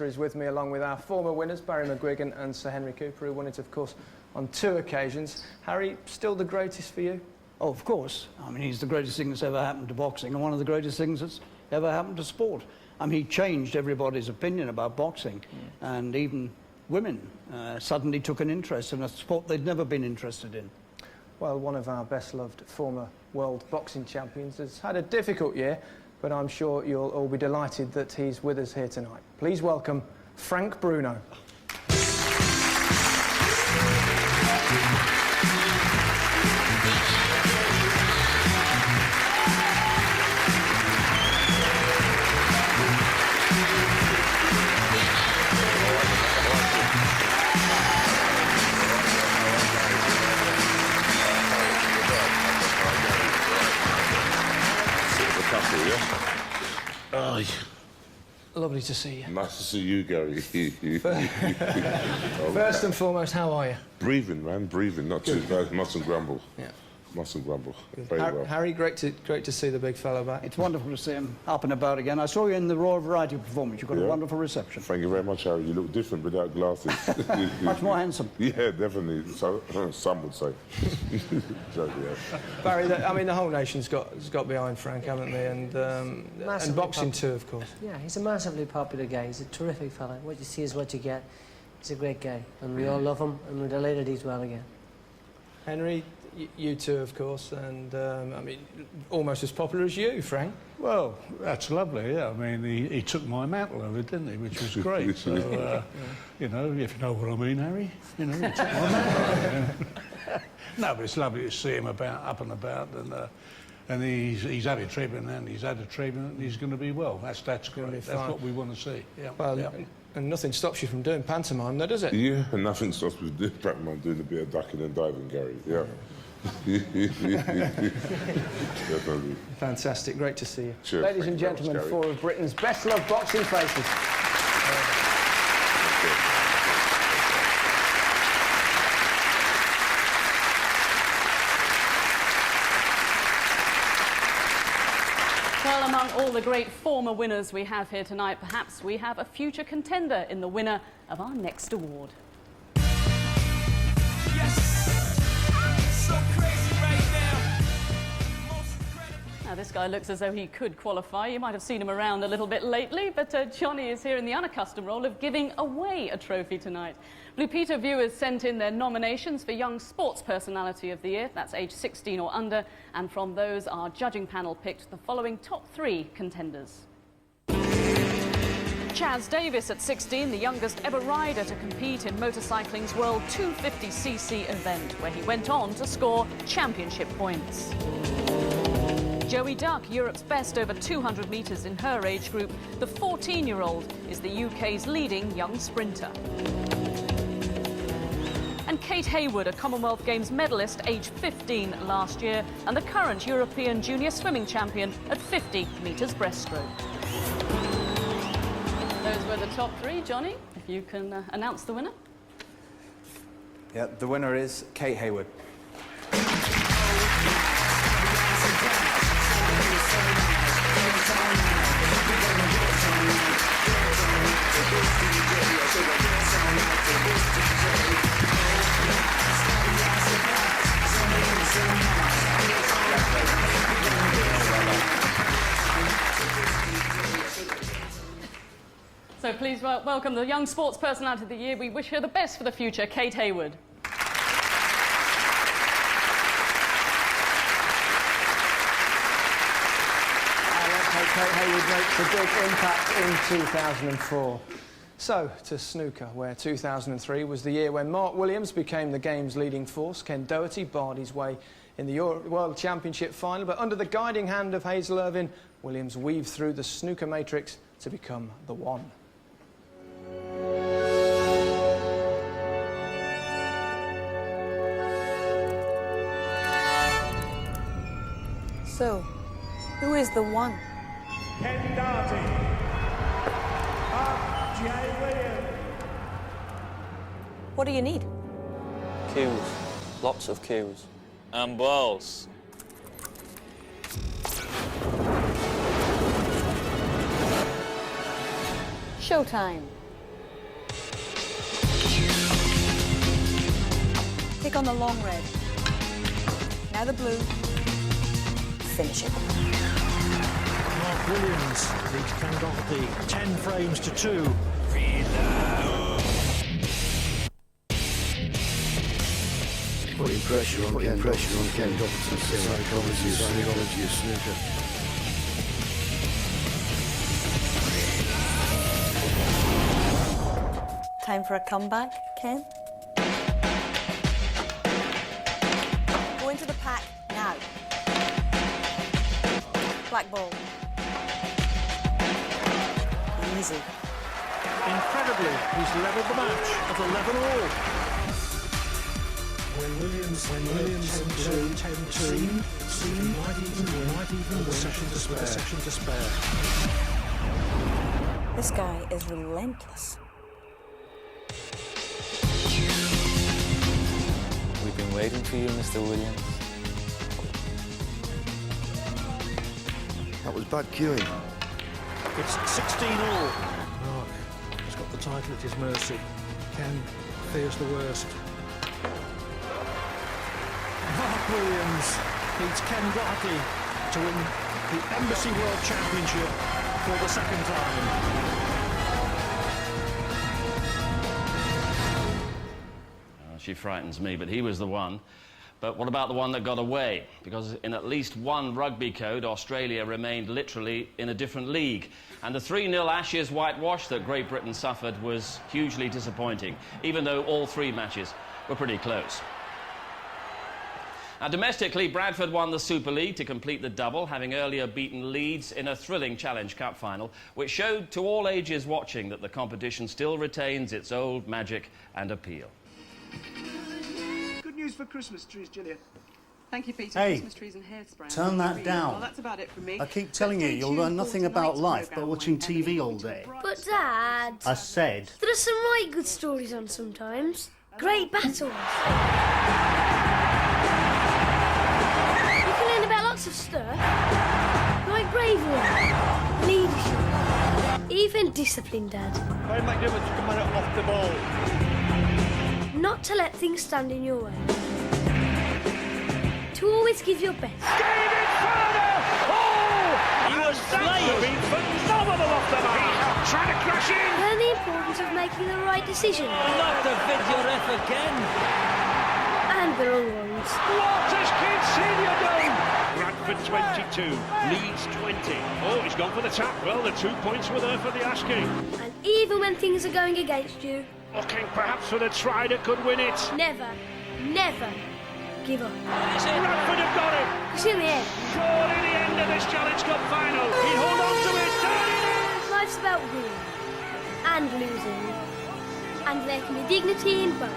Is with me along with our former winners Barry McGuigan and Sir Henry Cooper, who won it of course on 2 occasions. Harry, still the greatest for you? Oh, of course. I mean, he's the greatest thing that's ever happened to boxing and one of the greatest things that's ever happened to sport. I mean, he changed everybody's opinion about boxing, and even women suddenly took an interest in a sport they'd never been interested in. Well, one of our best loved former world boxing champions has had a difficult year, but I'm sure you'll all be delighted that he's with us here tonight. Please welcome Frank Bruno. Oh, Lovely to see you. nice to see you, Gary. First and foremost, how are you? Breathing, man, breathing. Not too bad. Mustn't grumble. Yeah. Mustn't grumble. Very well. Harry, great to see the big fellow back. It's wonderful to see him up and about again. I saw you in the Royal Variety performance. You got a wonderful reception. Thank you very much, Harry. You look different without glasses. Much more handsome. Yeah, definitely. So, some would say. Joke, yeah. Barry, I mean, the whole nation's got behind Frank, haven't they? And boxing too, of course. Yeah, he's a massively popular guy. He's a terrific fella. What you see is what you get. He's a great guy, and we all love him, and we're delighted he's well again. Henry, you too, of course, and I mean, almost as popular as you, Frank. Well, that's lovely, yeah. I mean, he took my mantle over, didn't he, which was great. So, you know, if you know what I mean, Harry, you know, he took my mantle over. No, but it's lovely to see him up and about, and he's had a treatment, and he's had a treatment, and he's going to be well. That's great. That's what we want to see. Yeah. Well, yeah. And nothing stops you from doing pantomime, though, does it? Yeah, and nothing stops me doing pantomime, doing a bit of ducking and diving, Gary. Yeah. Definitely. Fantastic, great to see you. Cheers, Ladies and thank you very gentlemen, much, 4 of Britain's best loved boxing faces. Well, among all the great former winners we have here tonight, perhaps we have a future contender in the winner of our next award. Now, this guy looks as though he could qualify. You might have seen him around a little bit lately, but Jonny is here in the unaccustomed role of giving away a trophy tonight. Blue Peter viewers sent in their nominations for Young Sports Personality of the Year. That's age 16 or under, and from those our judging panel picked the following top 3 contenders. Chaz Davis at 16, the youngest ever rider to compete in motorcycling's World 250cc event, where he went on to score championship points. Joey Duck, Europe's best over 200 metres in her age group, the 14-year-old is the UK's leading young sprinter. And Kate Haywood, a Commonwealth Games medalist, aged 15 last year, and the current European junior swimming champion at 50 metres breaststroke. Those were the top 3. Jonny, if you can announce the winner. Yeah, the winner is Kate Haywood. So please welcome the Young Sports Personality of the Year. We wish her the best for the future, Kate Haywood. Kate Haywood makes a big impact in 2004. So, to snooker, where 2003 was the year when Mark Williams became the game's leading force. Ken Doherty barred his way in the World Championship final, but under the guiding hand of Hazel Irvine, Williams weaved through the snooker matrix to become the one. So, who is the one? Ken Doherty of J. Williams. What do you need? Cues. Lots of cues. And balls. Showtime. Stick on the long red. Now the blue. Finish it. Mark Williams leads Candotti 10 frames to 2. Putting pressure on Ken Dobson's psychology of snooker. Time for a comeback, Ken. Go into the pack now. Black ball. Easy. Incredibly, he's levelled the match at 11-all. When Williams 10-2, might even win session to spare. This guy is relentless. We've been waiting for you, Mr. Williams. That was bad cueing. It's 16-all. Mark has got the title at his mercy. Ken fears the worst. Mark Williams beats Ken Doherty to win the Embassy World Championship for the second time. She frightens me, but he was the one. But what about the one that got away? Because in at least one rugby code, Australia remained literally in a different league. And the 3-0 Ashes whitewash that Great Britain suffered was hugely disappointing, even though all 3 matches were pretty close. Now, domestically, Bradford won the Super League to complete the double, having earlier beaten Leeds in a thrilling Challenge Cup final, which showed to all ages watching that the competition still retains its old magic and appeal. Good news for Christmas trees, Gillian. Thank you, Peter. Hey, Christmas trees and hairspray. turn that down. Well, that's about it from me. I keep telling you, you'll learn nothing about life by watching TV all day. But, Dad... I said... There are some right good stories on sometimes. Great battles. You can learn about lots of stuff. Like bravery, leadership, even discipline, Dad. Very much difference coming off the ball. Not to let things stand in your way. To always give your best. He was flying. Phenomenal off the mark. He's trying to crash in. Learn the importance of making the right decision. Not the video ref again. And the wrong ones. What has Kinsey done? Bradford 22, Leeds 20. Oh, he's gone for the tap. Well, the 2 points were there for the asking. And even when things are going against you, looking perhaps for the try that could win it. never, never give up. Bradford have got it. Because in the end, Toward the end of this Challenge Cup final. He hold on to it. There it is. life's about winning and losing. And there can be dignity in both.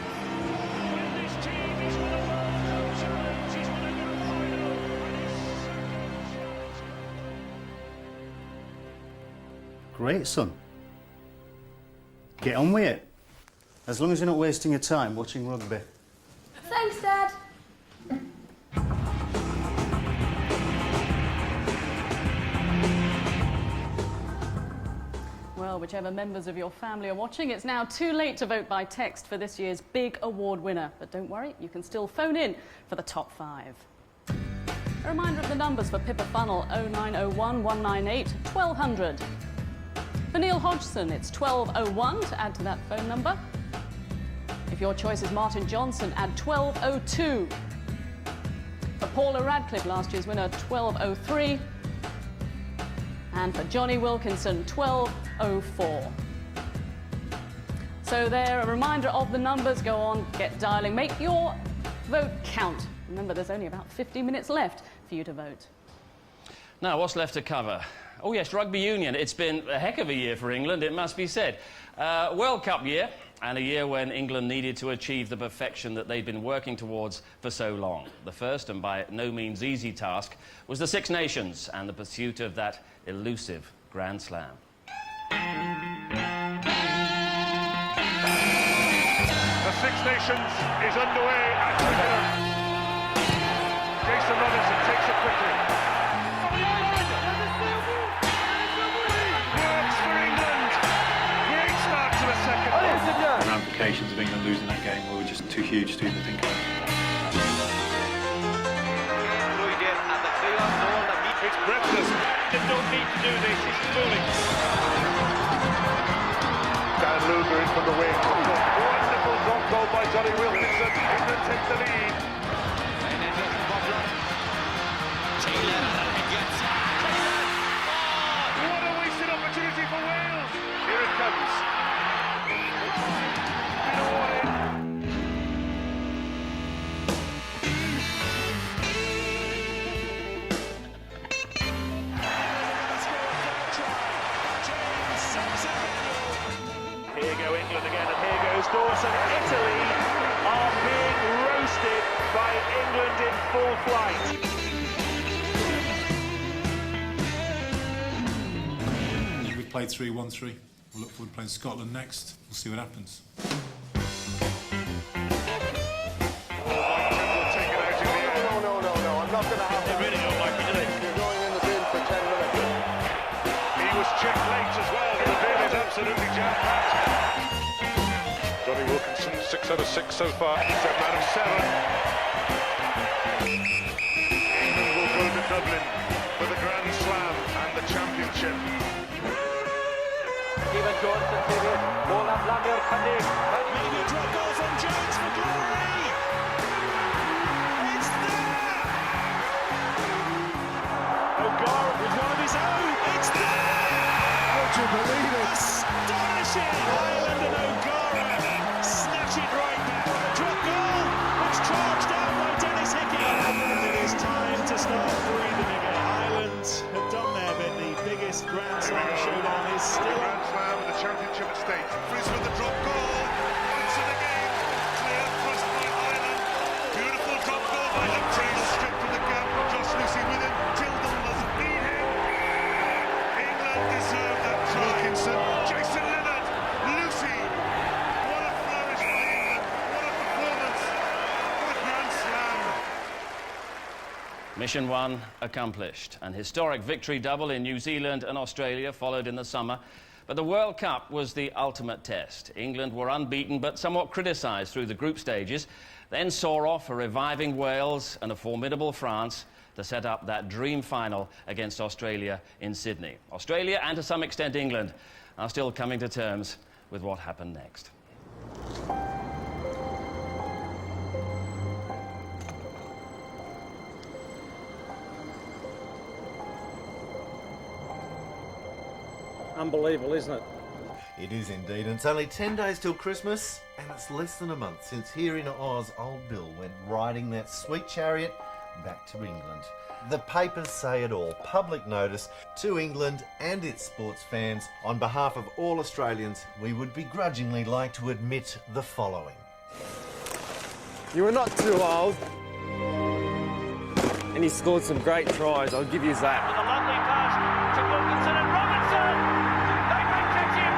Great, son. Get on with it. As long as you're not wasting your time watching rugby. Thanks, Dad. Well, whichever members of your family are watching, it's now too late to vote by text for this year's big award winner. But don't worry, you can still phone in for the top 5. A reminder of the numbers for Pippa Funnel: 0901 198 1200. For Neil Hodgson, it's 1201 to add to that phone number. If your choice is Martin Johnson, add 1202. For Paula Radcliffe, last year's winner, 1203. And for Jonny Wilkinson, 1204. So there, a reminder of the numbers. Go on, get dialing. Make your vote count. Remember, there's only about 50 minutes left for you to vote. Now, what's left to cover? Oh, yes, rugby union. It's been a heck of a year for England, it must be said. World Cup year, and a year when England needed to achieve the perfection that they'd been working towards for so long. The first, and by no means easy task, was the Six Nations and the pursuit of that elusive Grand Slam. The Six Nations is underway at Twickenham. Jason Robinson takes it quickly. Works for England. Great start to the second. implications of England losing that game were just too huge to even think about. It's breathless. They don't need to do this. This is bullying. Dan Luger in from the wing. Wonderful drop goal by Jonny Wilkinson. England takes the lead. What a wasted opportunity for Wales. Here it comes. Here go England again, and here goes Dawson. Italy are being roasted by England in full flight. We've played 3-1-3. We'll look forward to playing Scotland next. We'll see what happens. No, I'm not going to have that. They really don't like it, do they? You're going in the bin for 10 minutes. He was checked late as well. The bin is absolutely jam-packed. Jonny Wilkinson, 6 out of 6 so far. 7 out of 7. England will go to Dublin for the Grand Slam and the Championship. Stephen Johnson here. Bola Vladimir Kadik. Maybe a drop goal from Jones for glory. It's there. O'Gara with one of his own. It's there. Would you believe it? Astonishing. Ireland and O'Gara snatch it right back. A drop goal was charged down by Dennis Hickey. And it is time to start breathing again. Ireland have done their bit. The biggest Grand Slam showdown is still the Grand Slam and the Championship at stake. Frizz with the drop goal. Points in the game. Clear crossed by Ireland. Beautiful drop goal by Humphreys. Straight from the gap. Josh Lucy with him. Tilden doesn't beat him. England deserve that try. Wilkinson. Jason Leonard. Lucy. What a flourish by England. What a performance. What a Grand Slam. Mission 1 accomplished. An historic victory double in New Zealand and Australia followed in the summer. But the World Cup was the ultimate test. England were unbeaten but somewhat criticised through the group stages, then saw off a reviving Wales and a formidable France to set up that dream final against Australia in Sydney. Australia, and to some extent England, are still coming to terms with what happened next. Unbelievable, isn't it? It is indeed, and it's only 10 days till Christmas, and it's less than a month since here in Oz, old Bill went riding that sweet chariot back to England. The papers say it all. Public notice to England and its sports fans. On behalf of all Australians, we would begrudgingly like to admit the following. You were not too old, and he scored some great tries, I'll give you that. With a lovely pass to Wilkinson and Robson. They may catch him.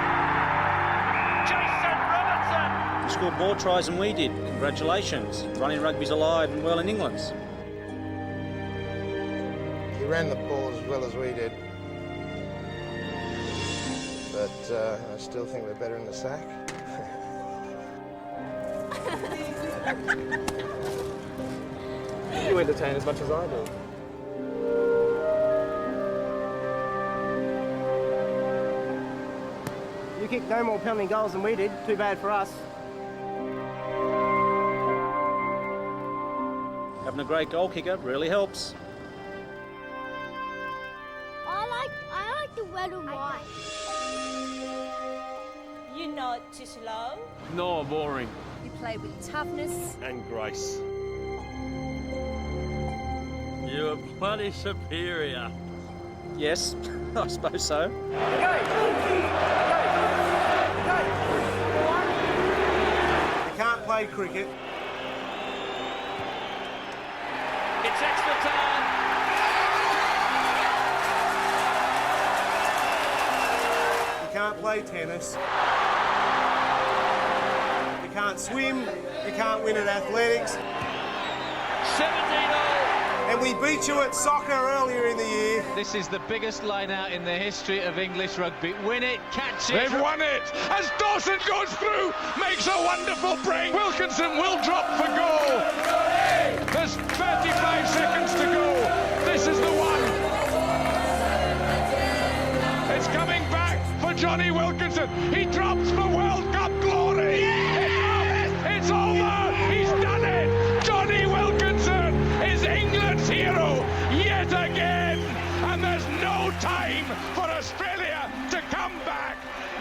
Jason Robinson. You scored more tries than we did. Congratulations. Running rugby's alive and well in England. He ran the ball as well as we did. But I still think we're better in the sack. You entertain as much as I do. You kicked no more penalty goals than we did. Too bad for us. Having a great goal kicker really helps. I like the red and white. You're not too slow. No, boring. You play with toughness And grace. You are bloody superior. Yes, I suppose so. You can't play cricket. It's extra time. You can't play tennis. You can't swim. You can't win at athletics. 17-all. And we beat you at soccer earlier in the year. This is the biggest line-out in the history of English rugby. Win it, catch it. They've won it as Dawson goes through, makes a wonderful break. Wilkinson will drop for goal. There's 35 seconds to go. This is the one. It's coming back for Jonny Wilkinson. He drops for World Cup glory. It's over. He's done it. Jonny Wilkinson is England's hero yet again. And there's no time for Australia to come back.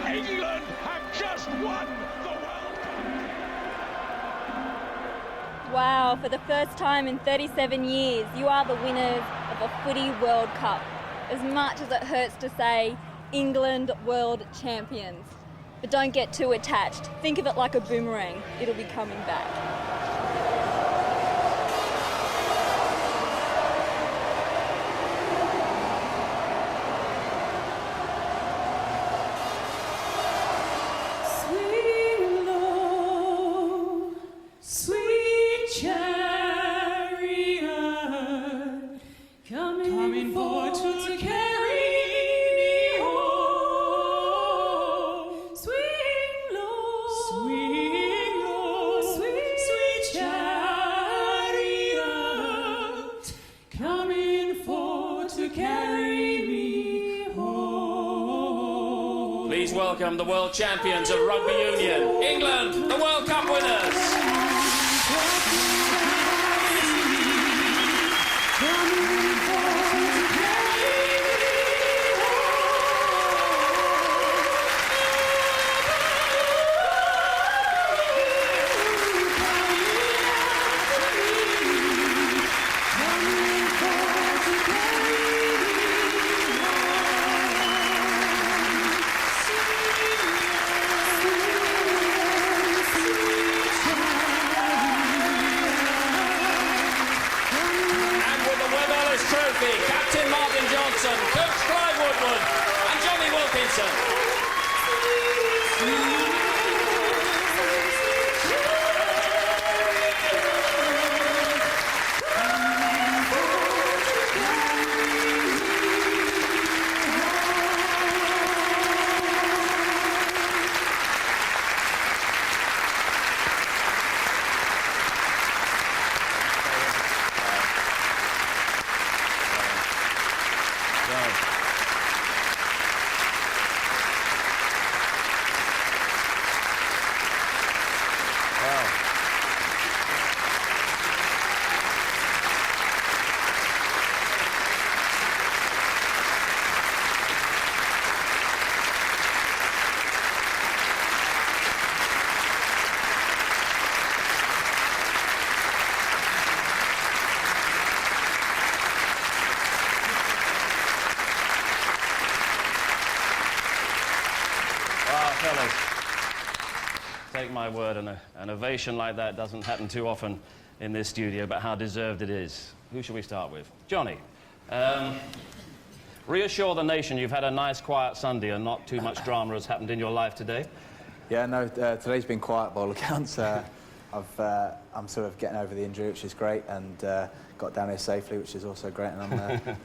England have just won the World Cup. Wow, for the first time in 37 years, you are the winners of a Footy World Cup. As much as it hurts to say, England world champions. But don't get too attached. Think of it like a boomerang. It'll be coming back. Swing low, sweet chariot, coming for to carry me home. Swing low, sweet chariot, coming for to carry me home. Please welcome the world champions of Rugby Union, England, the World Cup winners. Captain Martin Johnson, Coach Clive Woodward and Jonny Wilkinson. Fellas, take my word, an ovation like that doesn't happen too often in this studio, but how deserved it is. Who should we start with? Jonny, reassure the nation you've had a nice, quiet Sunday and not too much drama has happened in your life today. Yeah, no, today's been quiet by all accounts. I'm sort of getting over the injury, which is great, and got down here safely, which is also great, and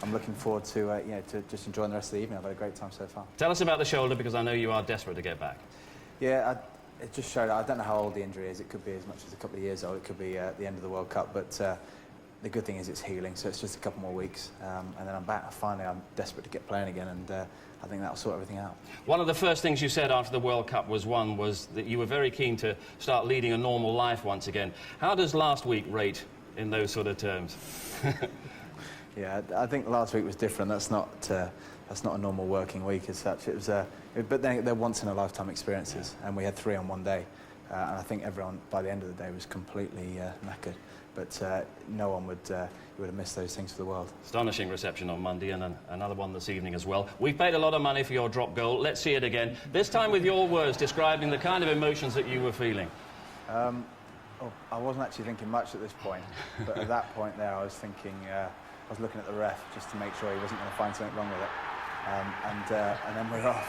I'm looking forward to, to just enjoying the rest of the evening. I've had a great time so far. Tell us about the shoulder, because I know you are desperate to get back. Yeah, it just showed. I don't know how old the injury is. It could be as much as a couple of years old. It could be at the end of the World Cup, but the good thing is it's healing, so it's just a couple more weeks, and then I'm back. Finally, I'm desperate to get playing again, and I think that'll sort everything out. One of the first things you said after the World Cup was that you were very keen to start leading a normal life once again. How does last week rate in those sort of terms? Yeah, I think last week was different. That's not a normal working week as such. It was, but then they're once-in-a-lifetime experiences, and we had 3 on one day, and I think everyone by the end of the day was completely knackered. But no one would have missed those things for the world. Astonishing reception on Monday, and another one this evening as well. We've paid a lot of money for your drop goal. Let's see it again. This time with your words describing the kind of emotions that you were feeling. I wasn't actually thinking much at this point, but at that point there, I was thinking. I was looking at the ref just to make sure he wasn't going to find something wrong with it, and then we're off.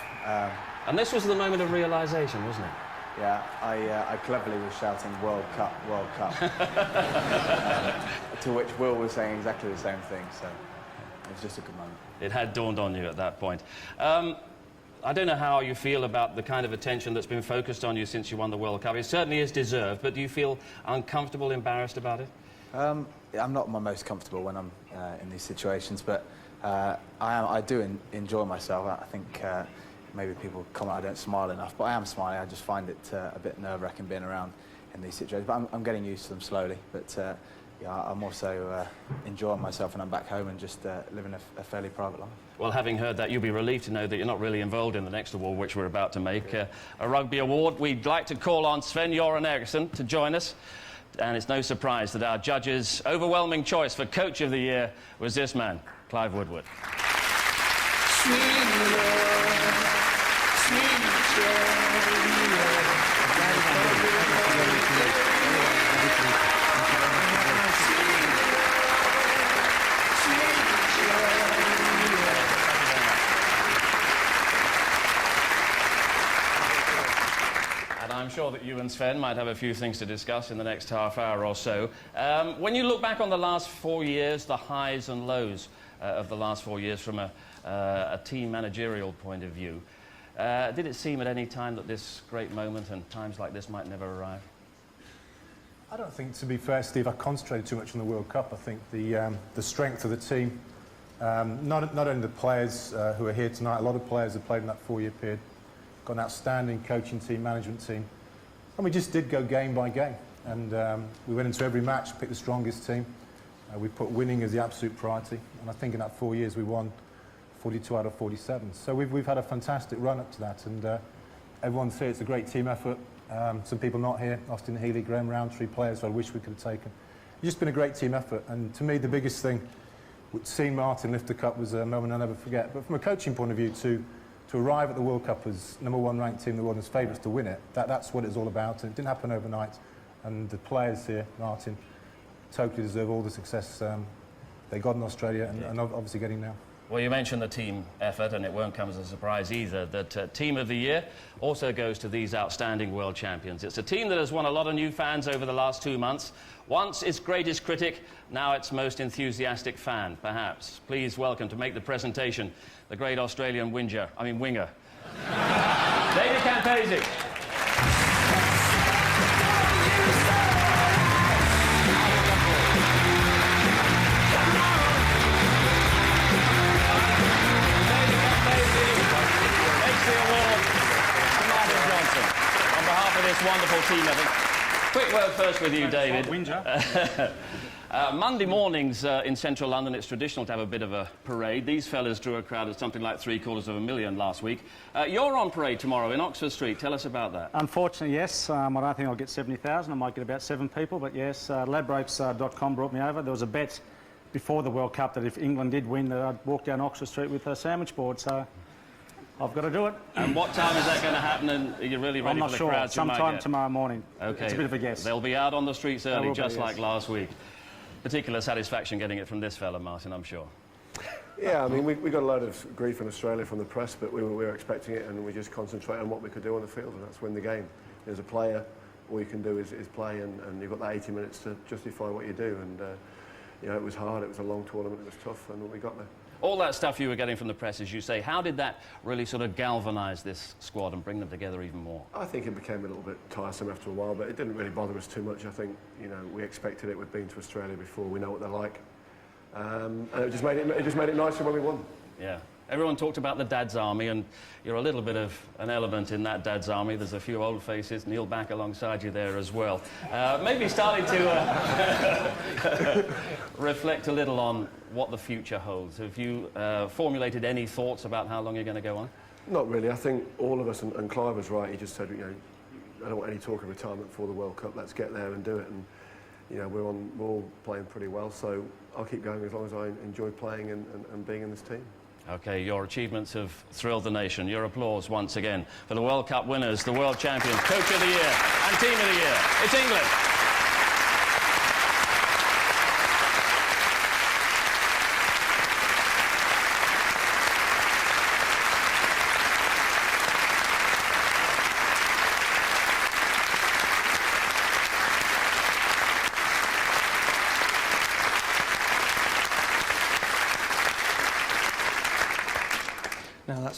And this was the moment of realisation, wasn't it? Yeah, I cleverly was shouting World Cup, World Cup. To which Will was saying exactly the same thing, so it was just a good moment. It had dawned on you at that point. I don't know how you feel about the kind of attention that's been focused on you since you won the World Cup. It certainly is deserved, but do you feel uncomfortable, embarrassed about it? I'm not my most comfortable when I'm in these situations, but I do enjoy myself. I think maybe people comment I don't smile enough, but I am smiling. I just find it a bit nerve-wracking being around in these situations. But I'm getting used to them slowly. But yeah, I'm also enjoying myself when I'm back home and just living a fairly private life. Well, having heard that, you'll be relieved to know that you're not really involved in the next award, which we're about to make, a rugby award. We'd like to call on Sven and Eriksson to join us. And it's no surprise that our judges' overwhelming choice for Coach of the Year was this man, Clive Woodward. I'm sure that you and Sven might have a few things to discuss in the next half hour or so. When you look back on the last 4 years, the highs and lows of the last 4 years from a team managerial point of view, did it seem at any time that this great moment and times like this might never arrive? I don't think, to be fair, Steve, I concentrated too much on the World Cup. I think the strength of the team, not only the players who are here tonight, a lot of players have played in that 4-year period, got an outstanding coaching team, management team, and we just did go game by game. And we went into every match, picked the strongest team. We put winning as the absolute priority, and I think in that 4 years we won 42 out of 47. So we've had a fantastic run up to that, and everyone's here. It's a great team effort. Some people not here, Austin Healy, Graham Roundtree, players who I wish we could have taken. It's just been a great team effort, and to me the biggest thing, seeing Martin lift the cup was a moment I'll never forget. But from a coaching point of view, to arrive at the World Cup as #1 ranked team in the world and as favourites to win it, that's what it's all about. And it didn't happen overnight. And the players here, Martin, totally deserve all the success they got in Australia and obviously getting now. Well, you mentioned the team effort, and it won't come as a surprise either that Team of the Year also goes to these outstanding world champions. It's a team that has won a lot of new fans over the last 2 months. Once its greatest critic, now its most enthusiastic fan, perhaps. Please welcome, to make the presentation, the great Australian winger, David Campese. This wonderful team effort. Quick word first with you, David. Monday mornings in central London, it's traditional to have a bit of a parade. These fellas drew a crowd of something like 750,000 last week. You're on parade tomorrow in Oxford Street. Tell us about that. Unfortunately, yes. I don't think I'll get 70,000. I might get about 7 people, but yes, ladropes.com brought me over. There was a bet before the World Cup that if England did win, that I'd walk down Oxford Street with a sandwich board, so I've got to do it. And what time is that going to happen, and are you really ready for the crowds? I'm not sure. Sometime tomorrow morning. Okay. It's a bit of a guess. They'll be out on the streets early, just like last week. Particular satisfaction getting it from this fella, Martin, I'm sure. Yeah, I mean, we got a load of grief in Australia from the press, but we were expecting it, and we just concentrate on what we could do on the field, and that's win the game. As a player, all you can do is play, and you've got that 80 minutes to justify what you do. And you know, it was hard, it was a long tournament, it was tough, and we got there. All that stuff you were getting from the press, as you say, how did that really sort of galvanise this squad and bring them together even more? I think it became a little bit tiresome after a while, but it didn't really bother us too much. I think, you know, we expected it. We'd been to Australia before. We know what they're like, and it just made it nicer when we won. Yeah. Everyone talked about the Dad's Army, and you're a little bit of an element in that Dad's Army. There's a few old faces, Neil back alongside you there as well. Maybe starting to reflect a little on what the future holds. Have you formulated any thoughts about how long you're going to go on? Not really. I think all of us, and Clive was right, he just said, you know, I don't want any talk of retirement for the World Cup. Let's get there and do it. And, you know, we're all playing pretty well, so I'll keep going as long as I enjoy playing and being in this team. OK, your achievements have thrilled the nation. Your applause once again for the World Cup winners, the world champions, Coach of the Year and Team of the Year. It's England.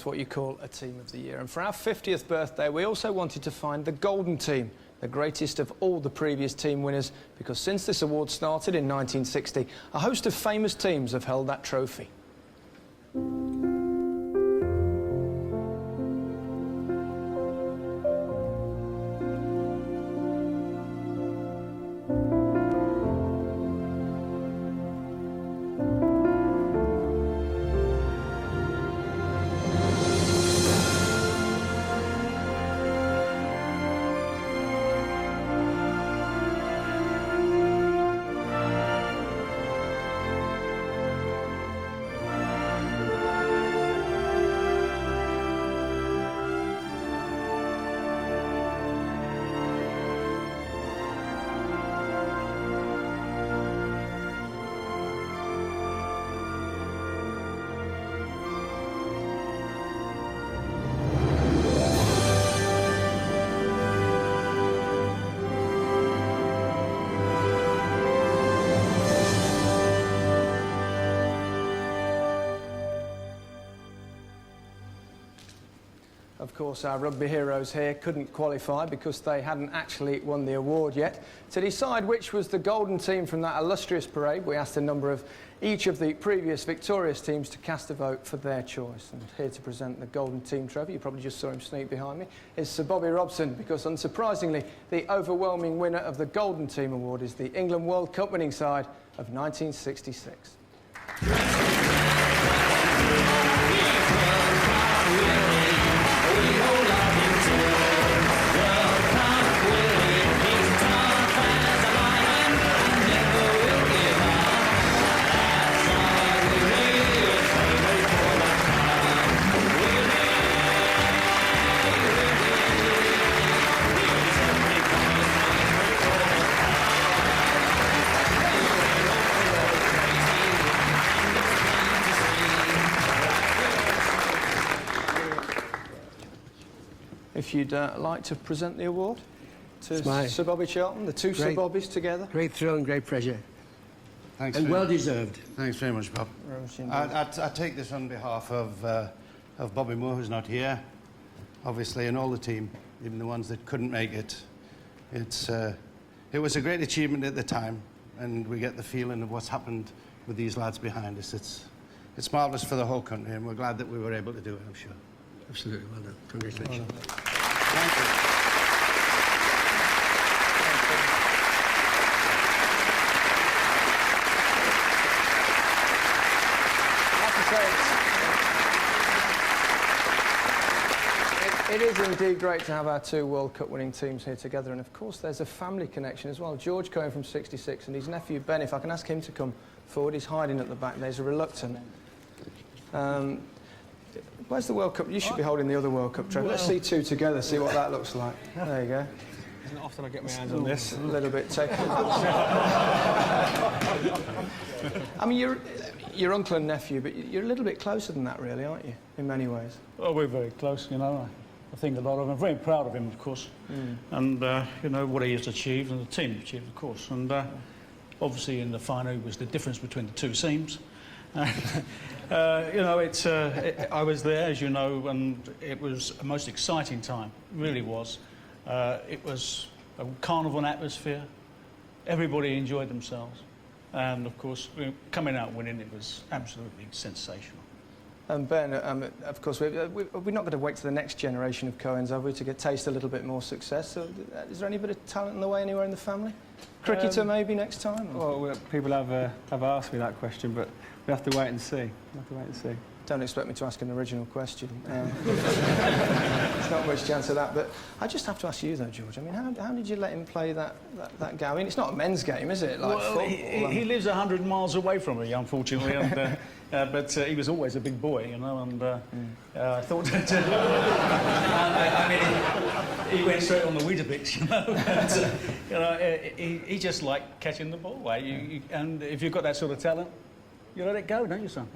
that's what you call a Team of the Year. And for our 50th birthday, we also wanted to find the Golden Team, the greatest of all the previous team winners, because since this award started in 1960, a host of famous teams have held that trophy. Of course, our rugby heroes here couldn't qualify because they hadn't actually won the award yet. To decide which was the golden team from that illustrious parade, we asked a number of each of the previous victorious teams to cast a vote for their choice. And here to present the golden team trophy, you probably just saw him sneak behind me, is Sir Bobby Robson, because unsurprisingly, the overwhelming winner of the golden team award is the England World Cup winning side of 1966. If you'd like to present the award to Sir Bobby Charlton, the two Sir Bobbies together. Great thrill and great pleasure. Thanks. And well deserved. Thanks very much, Bob. I take this on behalf of Bobby Moore, who's not here, obviously, and all the team, even the ones that couldn't make it. It was a great achievement at the time, and we get the feeling of what's happened with these lads behind us. It's marvellous for the whole country, and we're glad that we were able to do it, I'm sure. Absolutely, well done. Congratulations. Well done. Thank you. It is indeed great to have our two World Cup winning teams here together, and of course there's a family connection as well. George Cohen from '66 and his nephew Ben, if I can ask him to come forward, he's hiding at the back, there's a reluctant. Where's the World Cup? You should be holding the other World Cup trophy. Let's see two together, see what that looks like. There you go. Isn't it often I get my hands on this? A little bit taken. I mean, you're uncle and nephew, but you're a little bit closer than that, really, aren't you, in many ways? Well, we're very close, you know. I think a lot of him. I'm very proud of him, of course. And, you know, what he has achieved and the team achieved, of course. And obviously in the final was the difference between the two teams. You know, I was there, as you know, and it was a most exciting time. It really was. It was a carnival atmosphere. Everybody enjoyed themselves. And, of course, coming out winning, it was absolutely sensational. And Ben, of course, we're not going to wait to the next generation of Cohens, are we, to taste a little bit more success? So, is there any bit of talent in the way anywhere in the family? Cricketer maybe next time? Well, people have asked me that question, but we have to wait and see. Don't expect me to ask an original question. There's not much chance of that. But I just have to ask you, though, George. I mean, how did you let him play that game? I mean, it's not a men's game, is it? Like well, football, he lives 100 miles away from me, unfortunately. And, but he was always a big boy, you know, and I thought that... I mean, he went straight on the Weetabix, you know. And, you know, he just liked catching the ball. And if you've got that sort of talent, you let it go, don't you, son?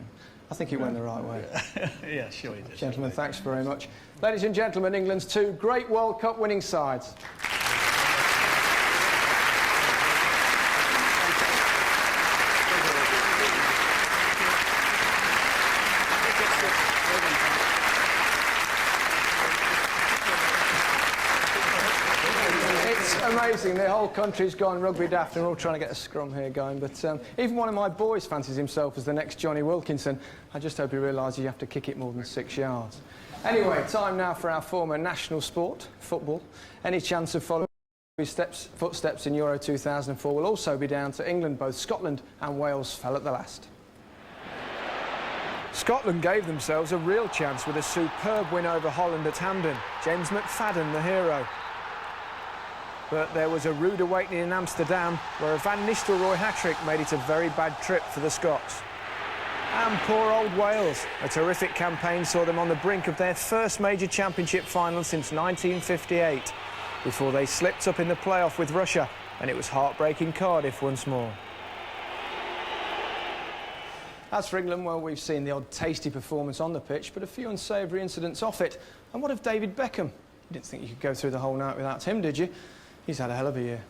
I think he went the right way. Yeah, sure he did. Gentlemen, thanks very much. Ladies and gentlemen, England's two great World Cup winning sides. Amazing, the whole country's gone rugby daft and we're all trying to get a scrum here going, but even one of my boys fancies himself as the next Jonny Wilkinson. I just hope he realises you have to kick it more than 6 yards. Anyway, time now for our former national sport, football. Any chance of following his footsteps in Euro 2004 will also be down to England. Both Scotland and Wales fell at the last. Scotland gave themselves a real chance with a superb win over Holland at Hampden. James McFadden, the hero. But there was a rude awakening in Amsterdam, where a Van Nistelrooy hat-trick made it a very bad trip for the Scots. And poor old Wales. A terrific campaign saw them on the brink of their first major championship final since 1958, before they slipped up in the playoff with Russia, and it was heartbreaking Cardiff once more. As for England, well, we've seen the odd tasty performance on the pitch, but a few unsavoury incidents off it. And what of David Beckham? You didn't think you could go through the whole night without him, did you? He's had a hell of a year.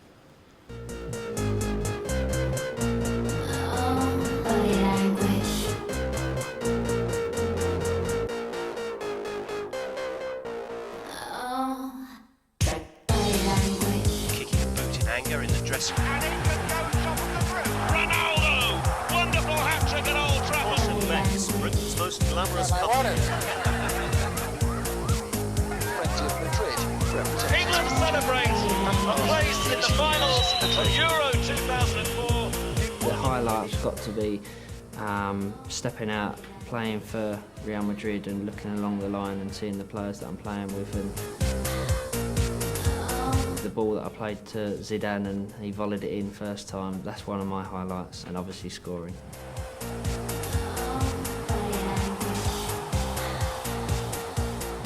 Kicking a boot in anger in the dressing room. And he can go top of the group. Ronaldo! Wonderful hat-trick at Old Trafford. Max, Britain's most glamorous couple. England celebrates a place in the finals of Euro 2004. The highlight's got to be stepping out, playing for Real Madrid and looking along the line and seeing the players that I'm playing with, and the ball that I played to Zidane and he volleyed it in first time. That's one of my highlights, and obviously scoring.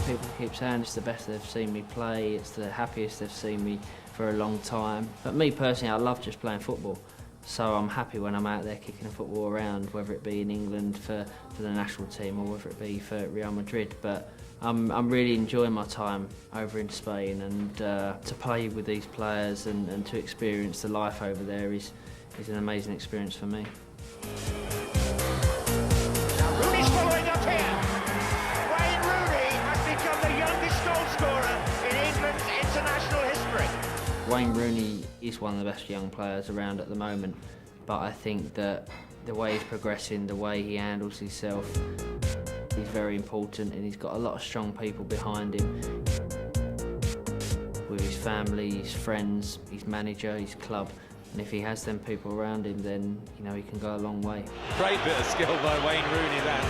People keep saying it's the best they've seen me play, it's the happiest they've seen me for a long time. But me personally, I love just playing football. So I'm happy when I'm out there kicking a football around, whether it be in England for the national team or whether it be for Real Madrid. But I'm really enjoying my time over in Spain, and to play with these players and to experience the life over there is an amazing experience for me. Rooney's following up here. Wayne Rooney has become the youngest goal scorer in England's international history. Wayne Rooney is one of the best young players around at the moment, but I think that the way he's progressing, the way he handles himself, is very important, and he's got a lot of strong people behind him. With his family, his friends, his manager, his club, and if he has them people around him, then you know he can go a long way. Great bit of skill by Wayne Rooney that.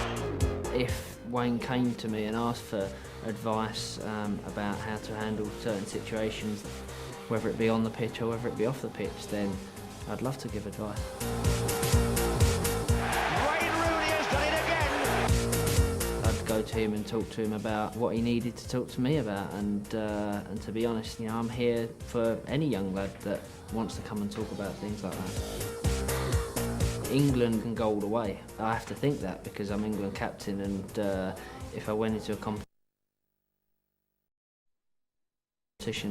If Wayne came to me and asked for advice about how to handle certain situations, whether it be on the pitch or whether it be off the pitch, then I'd love to give advice. Wayne Rooney has done it again. I'd go to him and talk to him about what he needed to talk to me about, and to be honest, you know, I'm here for any young lad that wants to come and talk about things like that. England can go all the way. I have to think that because I'm England captain, and if I went into a competition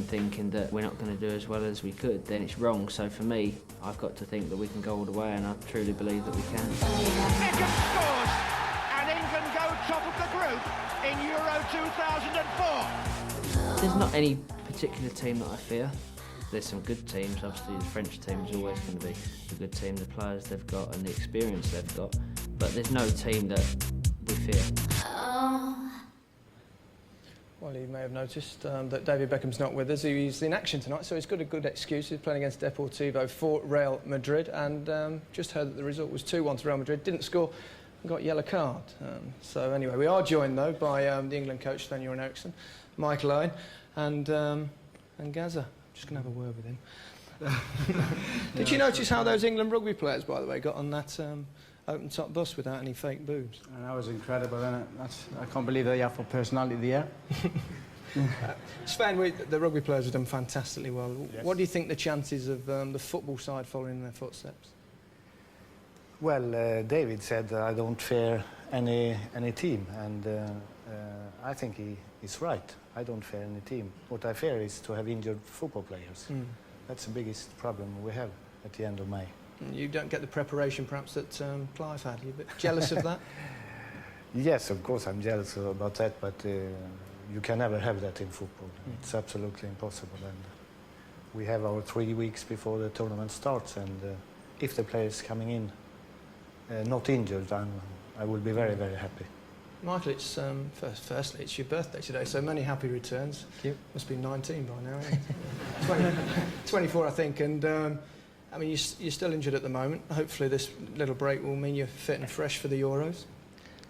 thinking that we're not going to do as well as we could, then it's wrong. So for me, I've got to think that we can go all the way, and I truly believe that we can. Beckham scores, and England go top of the group in Euro 2004. There's not any particular team that I fear. There's some good teams. Obviously, the French team is always going to be a good team, the players they've got and the experience they've got. But there's no team that we fear. Well, you may have noticed that David Beckham's not with us. He's in action tonight, so he's got a good excuse. He's playing against Deportivo for Real Madrid, and just heard that the result was 2-1 to Real Madrid. Didn't score, got a yellow card. So anyway, we are joined though by the England coach Sven and Eriksson, Michael Owen, and Gaza. Just going to have a word with him. Did you notice how those England rugby players, by the way, got on that open-top bus without any fake boobs? And that was incredible, isn't it? I can't believe they have for personality there. Sven, the rugby players have done fantastically well. Yes. What do you think the chances of the football side following in their footsteps? Well, David said I don't fear any team, and I think he's right. I don't fear any team. What I fear is to have injured football players. That's the biggest problem we have at the end of May. You don't get the preparation perhaps that Clive had. Are you a bit jealous of that? Yes, of course I'm jealous about that, but you can never have that in football. It's absolutely impossible. And we have our 3 weeks before the tournament starts, and if the players coming in not injured, I will be very, very happy. Michael, it's firstly, it's your birthday today, so many happy returns. Thank you. Must be 19 by now, eh? 24, I think, and I mean, you're still injured at the moment. Hopefully this little break will mean you're fit and fresh for the Euros.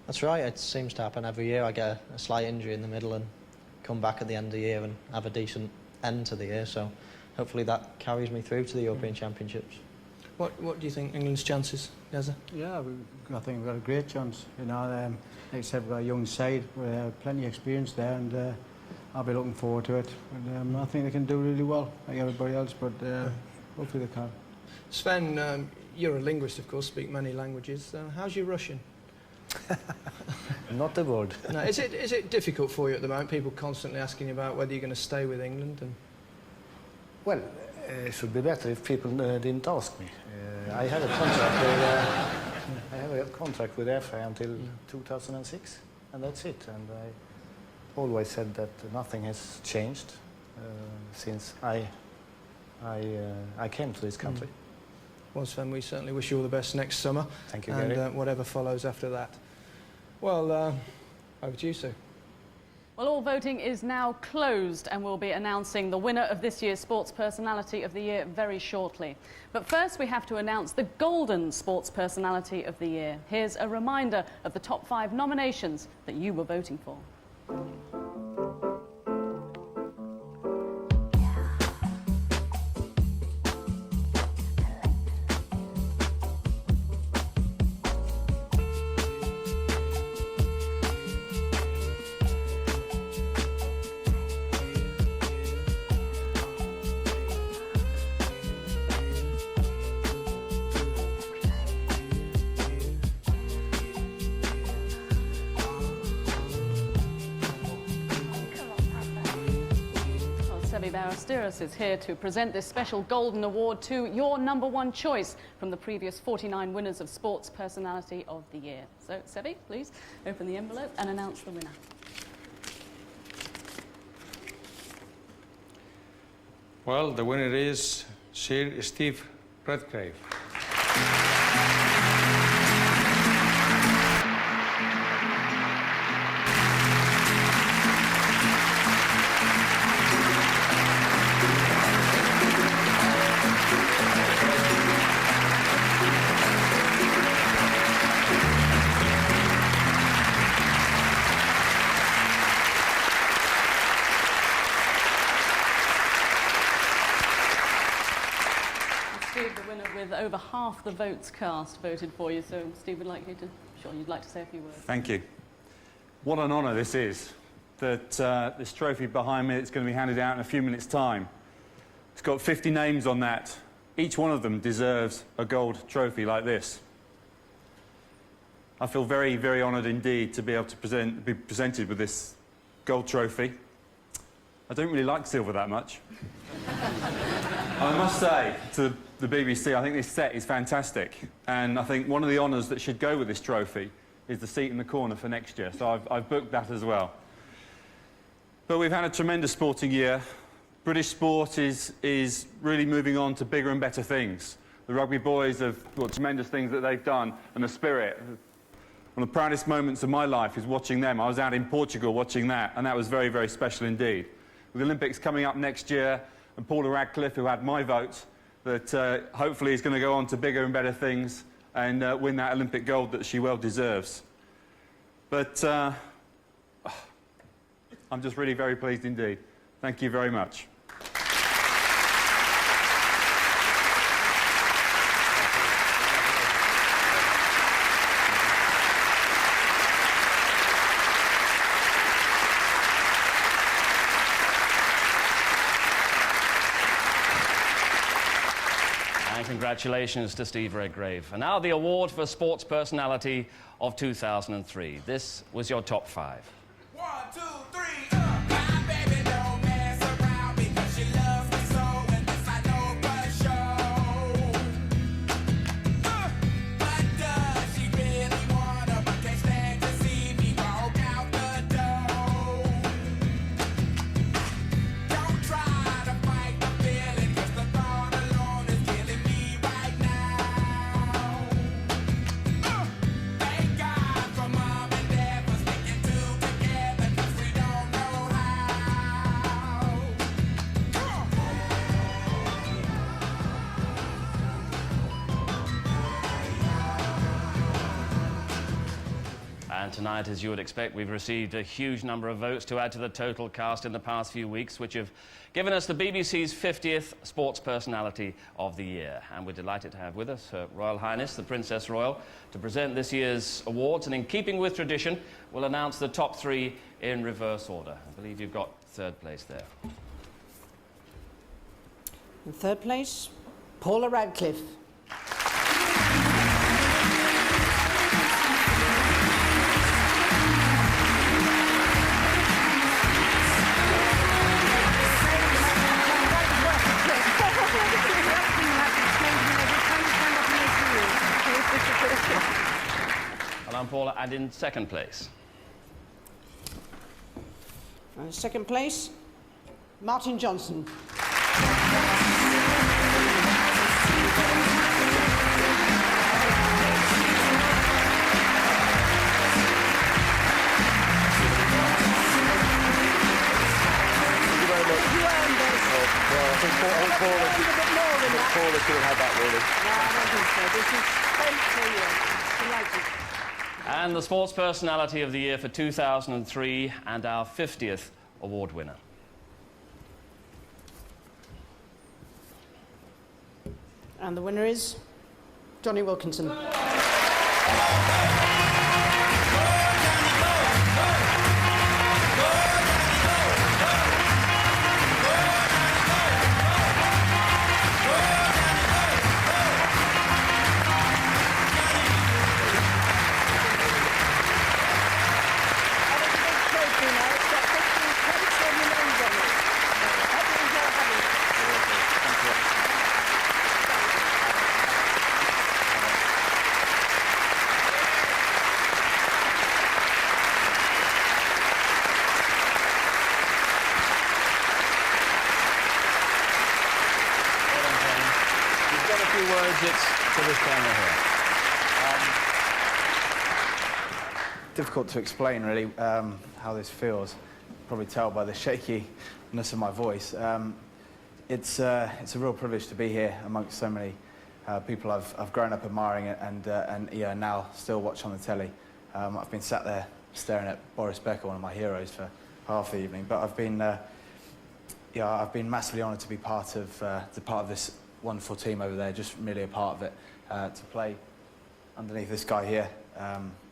That's right, it seems to happen every year. I get a slight injury in the middle and come back at the end of the year and have a decent end to the year, so hopefully that carries me through to the European Championships. What do you think England's chances, Gaza? Yeah, I think we've got a great chance. You know, like I said, we've got a young side, with plenty of experience there, and I'll be looking forward to it. And I think they can do really well, like everybody else, but hopefully they can. Sven, you're a linguist, of course, speak many languages. How's your Russian? Not a word. No, is it difficult for you at the moment? People constantly asking you about whether you're going to stay with England. And Well, it should be better if people didn't ask me. I have a contract with FA until 2006, and that's it. And I always said that nothing has changed since I came to this country. Well, Sven, we certainly wish you all the best next summer. Thank you, and Gary. whatever follows after that. Well, over to you, Sue. Well, all voting is now closed, and we'll be announcing the winner of this year's Sports Personality of the Year very shortly. But first, we have to announce the Golden Sports Personality of the Year. Here's a reminder of the top 5 nominations that you were voting for. Is here to present this special Golden Award to your #1 choice from the previous 49 winners of Sports Personality of the Year. So, Sebi, please open the envelope and announce the winner. Well, the winner is Sir Steve Redgrave. Over half the votes cast voted for you, so Steve would like you to, sure you'd like to say a few words. Thank you. What an honour this is, that this trophy behind me that's going to be handed out in a few minutes' time. It's got 50 names on that. Each one of them deserves a gold trophy like this. I feel very, very honoured indeed to be able to be presented with this gold trophy. I don't really like silver that much. I must say to the BBC, I think this set is fantastic, and I think one of the honours that should go with this trophy is the seat in the corner for next year, so I've booked that as well. But we've had a tremendous sporting year. British sport is really moving on to bigger and better things. The rugby boys have got tremendous things that they've done, and the spirit. One of the proudest moments of my life is watching them. I was out in Portugal watching that, and that was very, very special indeed. With the Olympics coming up next year, and Paula Radcliffe, who had my vote, that hopefully is going to go on to bigger and better things and win that Olympic gold that she well deserves. But I'm just really very pleased indeed. Thank you very much. Congratulations to Steve Redgrave. And now the award for Sports Personality of 2003. This was your top 5. 1, 2, 3, my baby don't mess around because she loves me so, and this I know for sure. But does she really wanna, but can't stand to see me walk out the door? Don't try to fight the feeling. tonight, as you would expect, we've received a huge number of votes to add to the total cast in the past few weeks, which have given us the BBC's 50th Sports Personality of the Year. And we're delighted to have with us Her Royal Highness, the Princess Royal, to present this year's awards. And in keeping with tradition, we'll announce the top 3 in reverse order. I believe you've got 3rd place there. In 3rd place, Paula Radcliffe. Well, I'm Paula, and in 2nd place. 2nd place, Martin Johnson. Paula should have had that, really. No, I don't think so. This is great for you. Delighted. And the Sports Personality of the Year for 2003, and our 50th award winner. And the winner is Jonny Wilkinson. Difficult to explain, really, how this feels. Probably tell by the shakiness of my voice. It's a real privilege to be here amongst so many people I've grown up admiring and yeah, now still watch on the telly. I've been sat there staring at Boris Becker, one of my heroes, for half the evening. But I've been massively honoured to be part of this wonderful team over there. Just merely a part of it, to play underneath this guy here.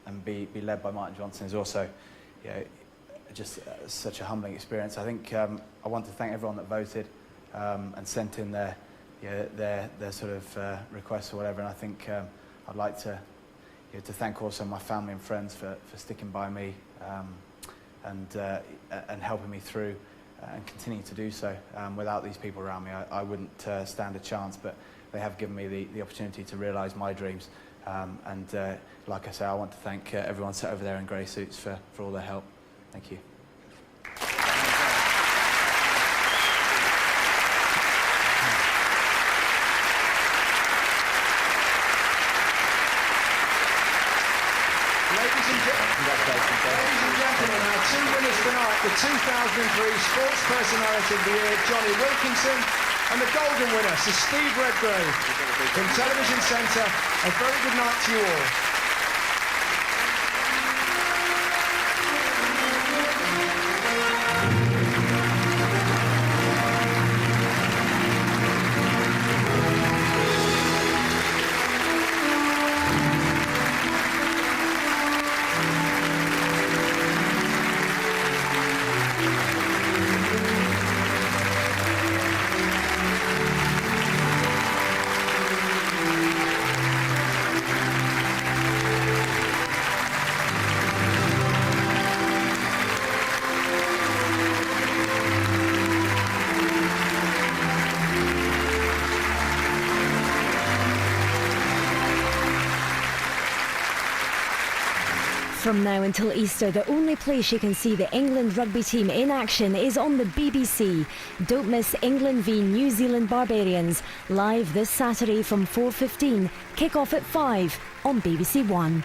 And be led by Martin Johnson is also, you know, just such a humbling experience. I think I want to thank everyone that voted and sent in their sort of requests or whatever. And I think I'd like to thank also my family and friends for sticking by me and helping me through and continuing to do so. Without these people around me, I wouldn't stand a chance. But they have given me the opportunity to realise my dreams. Like I say, I want to thank everyone sat over there in grey suits for all their help. Thank you. Ladies and gentlemen, our 2 winners tonight, the 2003 Sports Personality of the Year, Jonny Wilkinson, and the golden winner, Sir Steve Redgrave. From Television Centre, a very good night to you all. From now until Easter, the only place you can see the England rugby team in action is on the BBC. Don't miss England v New Zealand Barbarians, live this Saturday from 4:15, kick-off at 5 on BBC One.